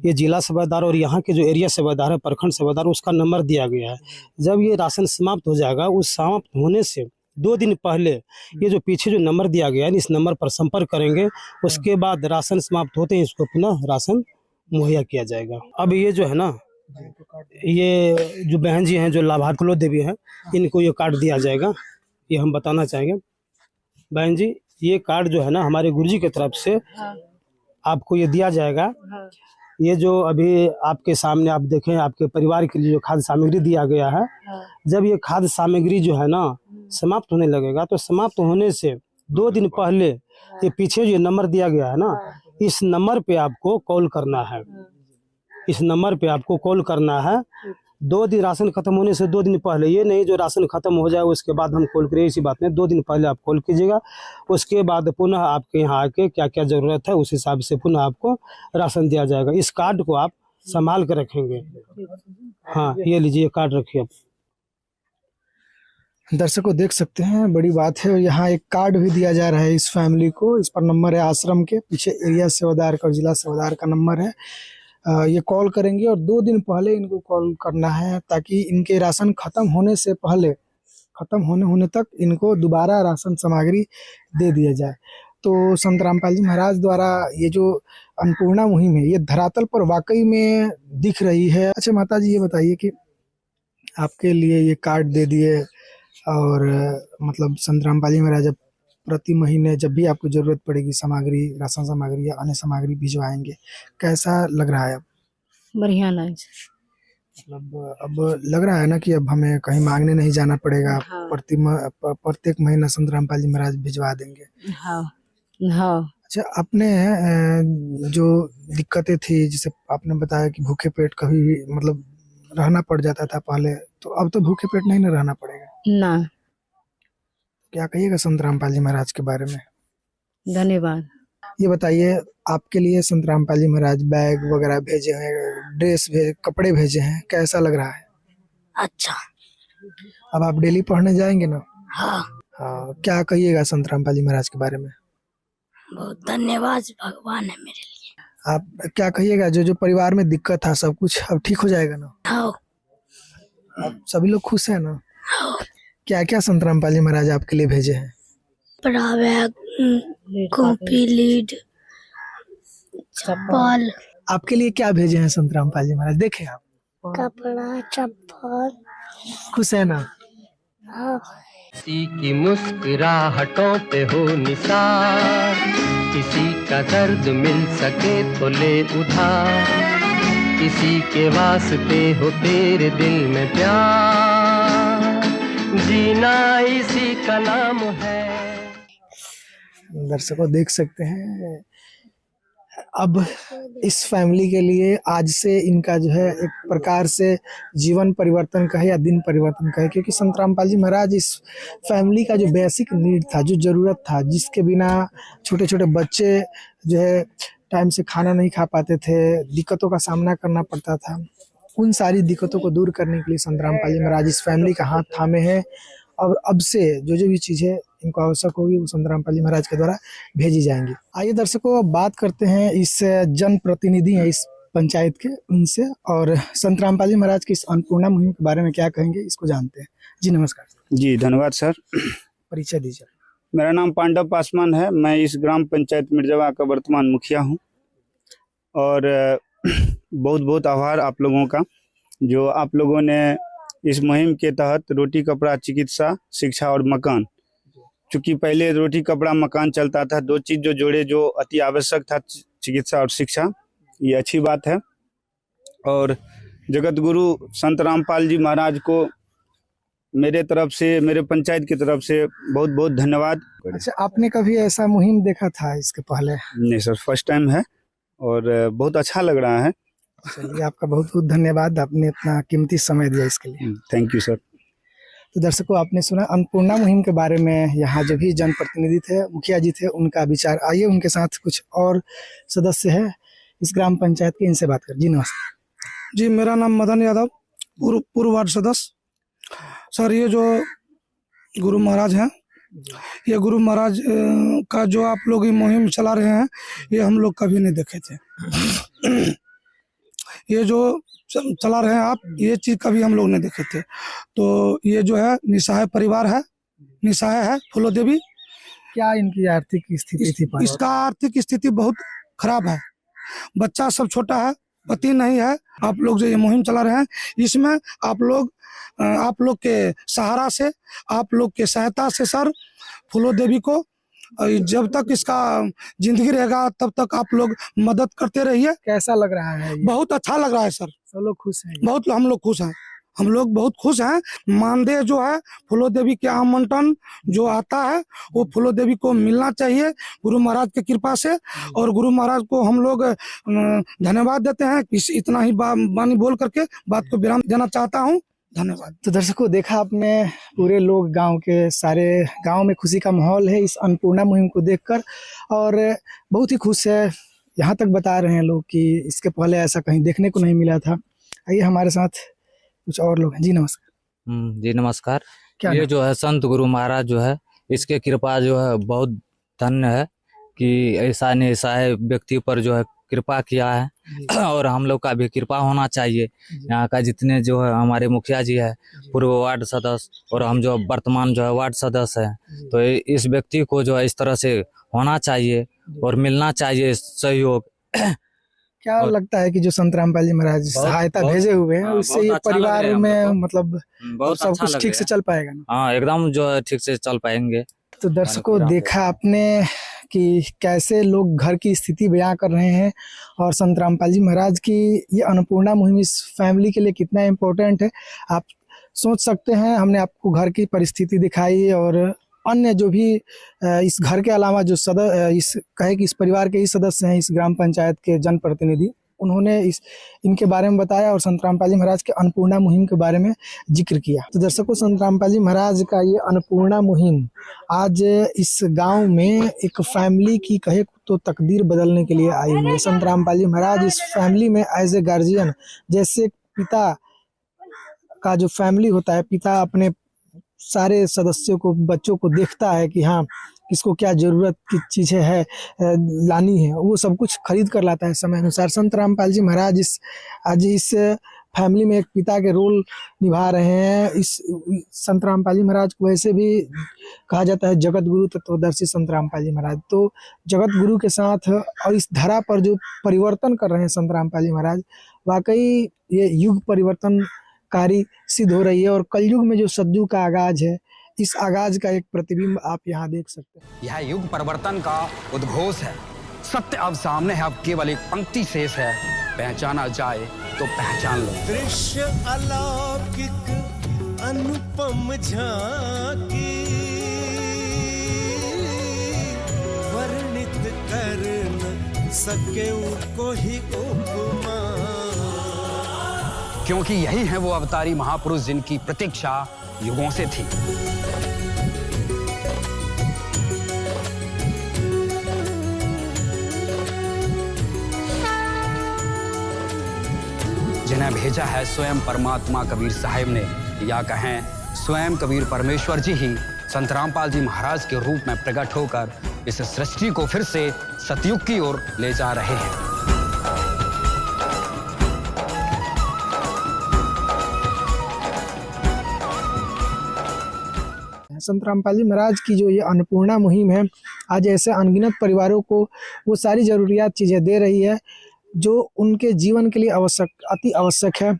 ये जिला सेवादार और यहाँ के जो एरिया सेवादार है, प्रखंड सेवादार, उसका नंबर दिया गया है। जब ये राशन समाप्त हो जाएगा, उस समाप्त होने से 2 दिन पहले ये जो पीछे जो नंबर दिया गया है, इस नंबर पर संपर्क करेंगे। उसके बाद राशन समाप्त होते ही इसको पुनः राशन मुहैया किया जाएगा। अब ये जो है ना, ये जो बहन जी हैं, जो लाभार्थी फूलो देवी हैं, इनको ये कार्ड दिया जाएगा। ये हम बताना चाहेंगे बहन जी, ये कार्ड जो है ना, हमारे गुरुजी की तरफ से आपको ये दिया जाएगा। ये जो अभी आपके सामने आप देखें, आपके परिवार के लिए जो खाद्य सामग्री दिया गया है, जब ये खाद्य सामग्री जो है ना समाप्त होने लगेगा, तो समाप्त होने से 2 दिन पहले ये पीछे जो नंबर दिया गया है ना, इस नंबर पे आपको कॉल करना है। इस नंबर पे आपको कॉल करना है 2 दिन, राशन खत्म होने से 2 दिन पहले। ये नहीं जो राशन खत्म हो जाए उसके बाद हम कॉल करें, ऐसी बात नहीं। 2 दिन पहले आप कॉल कीजिएगा। उसके बाद पुनः आपके यहाँ आके क्या क्या जरूरत है उस हिसाब से पुनः आपको राशन दिया जाएगा। इस कार्ड को आप संभाल कर रखेंगे। हाँ, ये लीजिए, कार्ड रखिए आप। दर्शकों देख सकते हैं, बड़ी बात है। यहाँ एक कार्ड भी दिया जा रहा है इस फैमिली को। इस पर नंबर है आश्रम के, पीछे एरिया सेवादार का, जिला सेवादार का नंबर है। ये कॉल करेंगे और 2 दिन पहले इनको कॉल करना है, ताकि इनके राशन खत्म होने से पहले, खत्म होने तक इनको दोबारा राशन सामग्री दे दिया जाए। तो संत रामपाल जी महाराज द्वारा ये जो अन्नपूर्णा मुहिम है, ये धरातल पर वाकई में दिख रही है। अच्छा माता जी, ये बताइए कि आपके लिए ये कार्ड दे दिए और मतलब संत रामपाल जी महाराज प्रति महीने जब भी आपको जरूरत पड़ेगी सामग्री, राशन सामग्री या अन्य सामग्री भिजवाएंगे, कैसा लग रहा है अब? बढ़िया लगे। मतलब अब लग रहा है ना कि अब हमें कहीं मांगने नहीं जाना पड़ेगा। हाँ। प्रत्येक महीना संत रामपाल जी महाराज भिजवा देंगे। हाँ हाँ। अच्छा, आपने जो दिक्कतें थी, जैसे आपने बताया कि भूखे पेट कभी भी मतलब रहना पड़ जाता था पहले, तो अब तो भूखे पेट नहीं ना रहना पड़ेगा ना। क्या कहिएगा संत रामपाल जी महाराज के बारे में? धन्यवाद। ये बताइए, आपके लिए संत रामपाल जी महाराज बैग वगैरह भेजे हैं, ड्रेस भेजे, कपड़े भेजे हैं, कैसा लग रहा है? अच्छा। अब आप डेली पढ़ने जाएंगे ना? हाँ। हाँ, क्या कहिएगा संत रामपाल जी महाराज के बारे में? बहुत धन्यवाद, भगवान है मेरे लिए। आप क्या कहिएगा, जो जो परिवार में दिक्कत था सब कुछ अब ठीक हो जाएगा ना? हाँ। अब सभी लोग खुश है ना? हाँ। क्या क्या संत रामपाल जी महाराज आपके लिए भेजे हैं? कपड़ा, बैग, कॉपी, लीड, चप्पल। आपके लिए क्या भेजे हैं संत रामपाल जी महाराज? देखे आप, कपड़ा, चप्पल। खुश है ना? हाँ। किसी की मुस्कुराहटों पे हो निसार, किसी का दर्द मिल सके तो ले उधार, किसी के वास्ते हो तेरे दिल में प्यार, जीना इसी का नाम है। दर्शकों देख सकते हैं, अब इस फैमिली के लिए आज से इनका जो है एक प्रकार से जीवन परिवर्तन कहे या दिन परिवर्तन कहे, क्योंकि संत रामपाल जी महाराज इस फैमिली का जो बेसिक नीड था, जो ज़रूरत था, जिसके बिना छोटे छोटे बच्चे जो है टाइम से खाना नहीं खा पाते थे, दिक्कतों का सामना करना पड़ता था, उन सारी दिक्कतों को दूर करने के लिए संत रामपाल जी महाराज इस फैमिली का हाथ थामे हैं। और अब से जो जो भी चीज़ें इनको आवश्यक होगी वो संत रामपाल जी महाराज के द्वारा भेजी जाएंगी। आइए दर्शकों, अब बात करते हैं इस जनप्रतिनिधि हैं इस पंचायत के, उनसे, और संत रामपाल जी महाराज की इस अन्नपूर्णा मुहिम के बारे में क्या कहेंगे, इसको जानते हैं। जी नमस्कार। जी धन्यवाद सर। परिचय दीजिए। मेरा नाम पांडव पासवान है। मैं इस ग्राम पंचायत मिर्जावा का वर्तमान मुखिया हूँ। और बहुत बहुत आभार आप लोगों का, जो आप लोगों ने इस मुहिम के तहत रोटी कपड़ा चिकित्सा शिक्षा और मकान, चूँकि पहले रोटी कपड़ा मकान चलता था, दो चीज़ जो जोड़े, जो अति आवश्यक था, चिकित्सा और शिक्षा, ये अच्छी बात है। और जगत गुरु संत रामपाल जी महाराज को मेरे तरफ से, मेरे पंचायत की तरफ से बहुत बहुत धन्यवाद। अच्छा, आपने कभी ऐसा मुहिम देखा था इसके पहले? नहीं सर, फर्स्ट टाइम है और बहुत अच्छा लग रहा है। चलिए, आपका बहुत बहुत धन्यवाद, आपने अपना कीमती समय दिया इसके लिए। Thank you sir. तो दर्शकों, आपने सुना अन्नपूर्णा मुहिम के बारे में। यहाँ जो भी जनप्रतिनिधि थे, मुखिया जी थे, उनका विचार। आइए उनके साथ कुछ और सदस्य है इस ग्राम पंचायत के, इनसे बात कर। जी नमस्ते। जी, मेरा नाम मदन यादव, पूर्व वार्ड सदस्य। सर, ये जो गुरु महाराज हैं, ये गुरु महाराज का जो आप लोग ये मुहिम चला रहे हैं, ये हम लोग कभी नहीं देखे थे। ये जो चला रहे हैं आप, ये चीज कभी हम लोग नहीं देखे थे। तो ये जो है निसहाय परिवार है, निसहाय है फूलो देवी। क्या इनकी आर्थिक स्थिति थी? इसका आर्थिक स्थिति बहुत खराब है, बच्चा सब छोटा है, पति नहीं है। आप लोग जो ये मुहिम चला रहे हैं, इसमें आप लोग के सहारा से, आप लोग के सहायता से सर, फूलो देवी को जब तक इसका जिंदगी रहेगा तब तक आप लोग मदद करते रहिए। कैसा लग रहा है ये? बहुत अच्छा लग रहा है सर। सब लोग खुश हैं? बहुत, हम लोग खुश हैं, हम लोग बहुत खुश हैं। मानदेय जो है फूलो देवी के आमंत्रण जो आता है, वो फूलो देवी को मिलना चाहिए गुरु महाराज की कृपा से। और गुरु महाराज को हम लोग धन्यवाद देते हैं। इतना ही बानी बोल करके बात को विराम देना चाहता हूँ। धन्यवाद। तो दर्शकों, देखा आपने, पूरे लोग, गांव के सारे, गांव में खुशी का माहौल है इस अन्नपूर्णा मुहिम को देखकर, और बहुत ही खुश है। यहाँ तक बता रहे हैं लोग कि इसके पहले ऐसा कहीं देखने को नहीं मिला था। आइए हमारे साथ कुछ और लोग हैं। जी नमस्कार। जी नमस्कार। क्या ये जो है संत गुरु महाराज जो है, इसके कृपा जो है बहुत धन्य है कि ऐसा निसहाय व्यक्ति पर जो है कृपा किया है। और हम लोग का भी कृपा होना चाहिए। यहाँ का जितने जो है हमारे मुखिया जी है, पूर्व वार्ड सदस्य, और हम जो वर्तमान जो है वार्ड सदस्य हैं, तो इस व्यक्ति को जो है इस तरह से होना चाहिए और मिलना चाहिए सहयोग। क्या लगता है कि जो संत रामपाल जी महाराज सहायता भेजे हुए हैं, उससे ये परिवार में मतलब सब कुछ ठीक से चल पाएगा ना? हाँ, एकदम जो है ठीक से चल पाएंगे। तो दर्शकों, देखा आपने कि कैसे लोग घर की स्थिति बयां कर रहे हैं, और संत रामपाल जी महाराज की ये अन्नपूर्णा मुहिम इस फैमिली के लिए कितना इम्पोर्टेंट है आप सोच सकते हैं। हमने आपको घर की परिस्थिति दिखाई, और अन्य जो भी इस घर के अलावा जो इस परिवार के ही सदस्य हैं, इस ग्राम पंचायत के जनप्रतिनिधि, उन्होंने इनके बारे में बताया और संत रामपाल जी महाराज के अन्नपूर्णा मुहिम के बारे में जिक्र किया। तो दर्शकों, संत रामपाल जी महाराज का ये अन्नपूर्णा मुहिम आज इस गांव में एक फैमिली की कहे तो तकदीर बदलने के लिए आई हुई है। संत रामपाल जी महाराज इस फैमिली में एज ए गार्जियन, जैसे पिता का जो फैमिली होता है, पिता अपने सारे सदस्यों को, बच्चों को देखता है कि हाँ किसको क्या जरूरत की चीज़ें है लानी है, वो सब कुछ खरीद कर लाता है समय अनुसार। संत रामपाल जी महाराज आज इस फैमिली में एक पिता के रोल निभा रहे हैं। इस संत रामपाल जी महाराज को वैसे भी कहा जाता है जगत गुरु तत्वदर्शी संत रामपाल जी महाराज। तो जगत गुरु के साथ और इस धरा पर जो परिवर्तन कर रहे हैं संत रामपाल जी महाराज, वाकई ये युग परिवर्तनकारी सिद्ध हो रही है। और कलयुग में जो सतयुग का आगाज है, इस आगाज का एक प्रतिबिंब आप यहाँ देख सकते हैं। यह युग परिवर्तन का उद्घोष है। सत्य अब सामने है, अब केवल एक पंक्ति शेष है, पहचाना जाए तो पहचान लो। दृश्य अलौकिक अनुपम झांकी, वर्णित कर न सके कोई उपमा, क्योंकि यही है वो अवतारी महापुरुष जिनकी प्रतीक्षा युगों से थी। जिन्हें भेजा है स्वयं परमात्मा कबीर साहिब ने, या कहें स्वयं कबीर परमेश्वर जी ही संत रामपाल जी महाराज के रूप में प्रकट होकर इस सृष्टि को फिर से सतयुग की ओर ले जा रहे हैं। संत रामपाल जी महाराज की जो ये अन्नपूर्णा मुहिम है, आज ऐसे अनगिनत परिवारों को वो सारी जरूरियात चीज़ें दे रही है जो उनके जीवन के लिए अति आवश्यक है,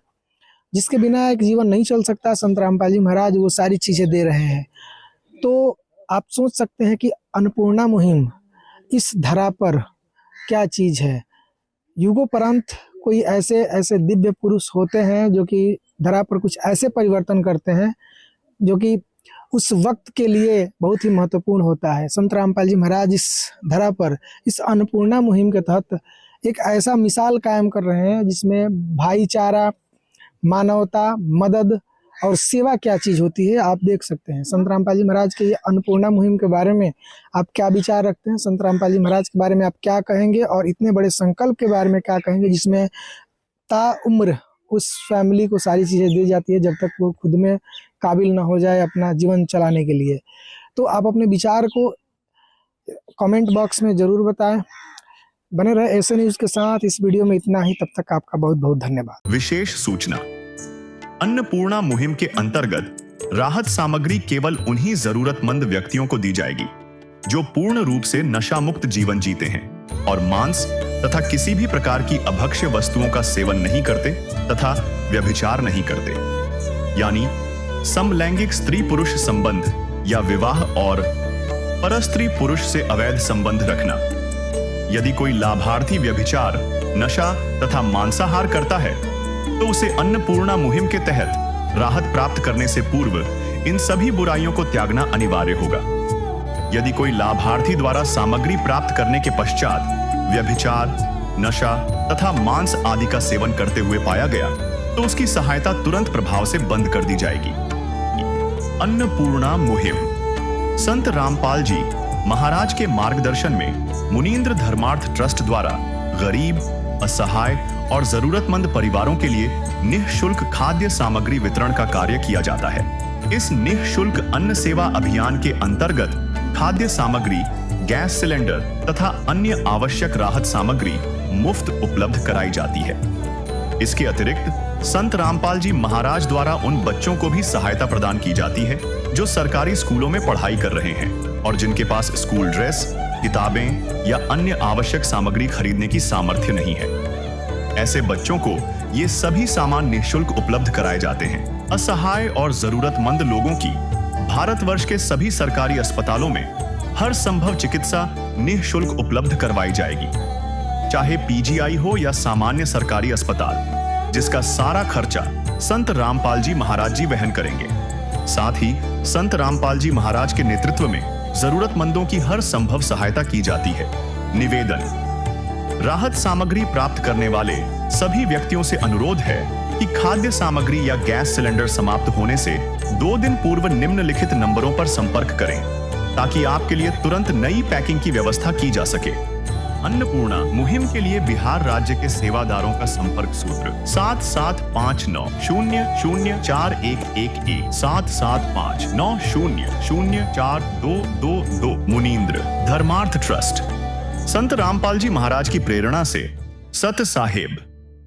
जिसके बिना एक जीवन नहीं चल सकता। संत रामपाल जी महाराज वो सारी चीज़ें दे रहे हैं। तो आप सोच सकते हैं कि अन्नपूर्णा मुहिम इस धरा पर क्या चीज़ है। युगोपरंत कोई ऐसे दिव्य पुरुष होते हैं जो कि धरा पर कुछ ऐसे परिवर्तन करते हैं जो कि उस वक्त के लिए बहुत ही महत्वपूर्ण होता है। संत रामपाल जी महाराज इस धरा पर इस अन्नपूर्णा मुहिम के तहत एक ऐसा मिसाल कायम कर रहे हैं जिसमें भाईचारा, मानवता, मदद और सेवा क्या चीज़ होती है आप देख सकते हैं। संत रामपाल जी महाराज के ये अन्नपूर्णा मुहिम के बारे में आप क्या विचार रखते हैं? संत रामपाल जी महाराज के बारे में आप क्या कहेंगे और इतने बड़े संकल्प के बारे में क्या कहेंगे जिसमें ताउम्र उस फैमिली को सारी चीज़ें दी जाती है जब तक वो खुद में काबिल ना हो जाए अपना जीवन चलाने के लिए। तो आप अपने विचार को कमेंट बॉक्स में ज़रूर बताएं। बने रहे ऐसे न्यूज़ के साथ। इस वीडियो में इतना ही, तब तक आपका बहुत बहुत धन्यवाद। विशेष सूचना, अन्नपूर्णा मुहिम के अंतर्गत राहत सामग्री केवल उन्हीं जरूरतमंद व्यक्तियों को दी जाएगी जो पूर्ण रूप से नशा मुक्त जीवन जीते हैं और मांस तथा किसी भी प्रकार की अभक्ष्य वस्तुओं का सेवन नहीं करते तथा व्यभिचार नहीं करते, यानी समलैंगिक स्त्री पुरुष संबंध या विवाह और परस्त्री पुरुष से अवैध संबंध रखना। यदि कोई लाभार्थी व्यभिचार, नशा तथा मांसाहार करता है तो उसे अन्नपूर्णा मुहिम के तहत राहत प्राप्त करने से पूर्व इन सभी बुराइयों को त्यागना अनिवार्य होगा। यदि कोई लाभार्थी द्वारा सामग्री प्राप्त करने के पश्चात व्यभिचार, नशा तथा मांस आदि का सेवन करते हुए पाया गया तो उसकी सहायता तुरंत प्रभाव से बंद कर दी जाएगी। अन्नपूर्णा मुहिम संत रामपाल जी महाराज के मार्गदर्शन में मुनींद्र धर्मार्थ ट्रस्ट द्वारा गरीब, असहाय और जरूरतमंद परिवारों के लिए निःशुल्क खाद्य सामग्री वितरण का कार्य किया जाता है। इस निःशुल्क अन्न सेवा अभियान के अंतर्गत खाद्य सामग्री, गैस सिलेंडर तथा अन्य आवश्यक राहत सामग्री मुफ्त उपलब्ध कराई जाती है। इसके अतिरिक्त संत रामपाल जी महाराज द्वारा उन बच्चों को भी सहायता प्रदान की जाती है जो सरकारी स्कूलों में पढ़ाई कर रहे हैं और जिनके पास स्कूल ड्रेस, किताबें या अन्य आवश्यक सामग्री खरीदने की सामर्थ्य नहीं है। ऐसे बच्चों को ये सभी सामान निःशुल्क उपलब्ध कराए जाते हैं। असहाय और जरूरतमंद लोगों की भारतवर्ष के सभी सरकारी अस्पतालों में हर संभव चिकित्सा निःशुल्क उपलब्ध करवाई जाएगी, चाहे पीजीआई हो या सामान्य सरकारी अस्पताल, जिसका सारा खर्चा संत रामपाल जी महाराज जी वहन करेंगे। साथ ही संत रामपाल जी महाराज के नेतृत्व में जरूरतमंदों की हर संभव सहायता की जाती है। निवेदन, राहत सामग्री प्राप्त करने वाले सभी व्यक्तियों से अनुरोध है कि खाद्य सामग्री या गैस सिलेंडर समाप्त होने से 2 दिन पूर्व निम्नलिखित नंबरों पर संपर्क करें ताकि आपके लिए तुरंत नई पैकिंग की व्यवस्था की जा सके। अन्नपूर्णा मुहिम के लिए बिहार राज्य के सेवादारों का संपर्क सूत्र 7759004211 7759004222। मुनींद्र धर्मार्थ ट्रस्ट। संत रामपाल जी महाराज की प्रेरणा से सत साहिब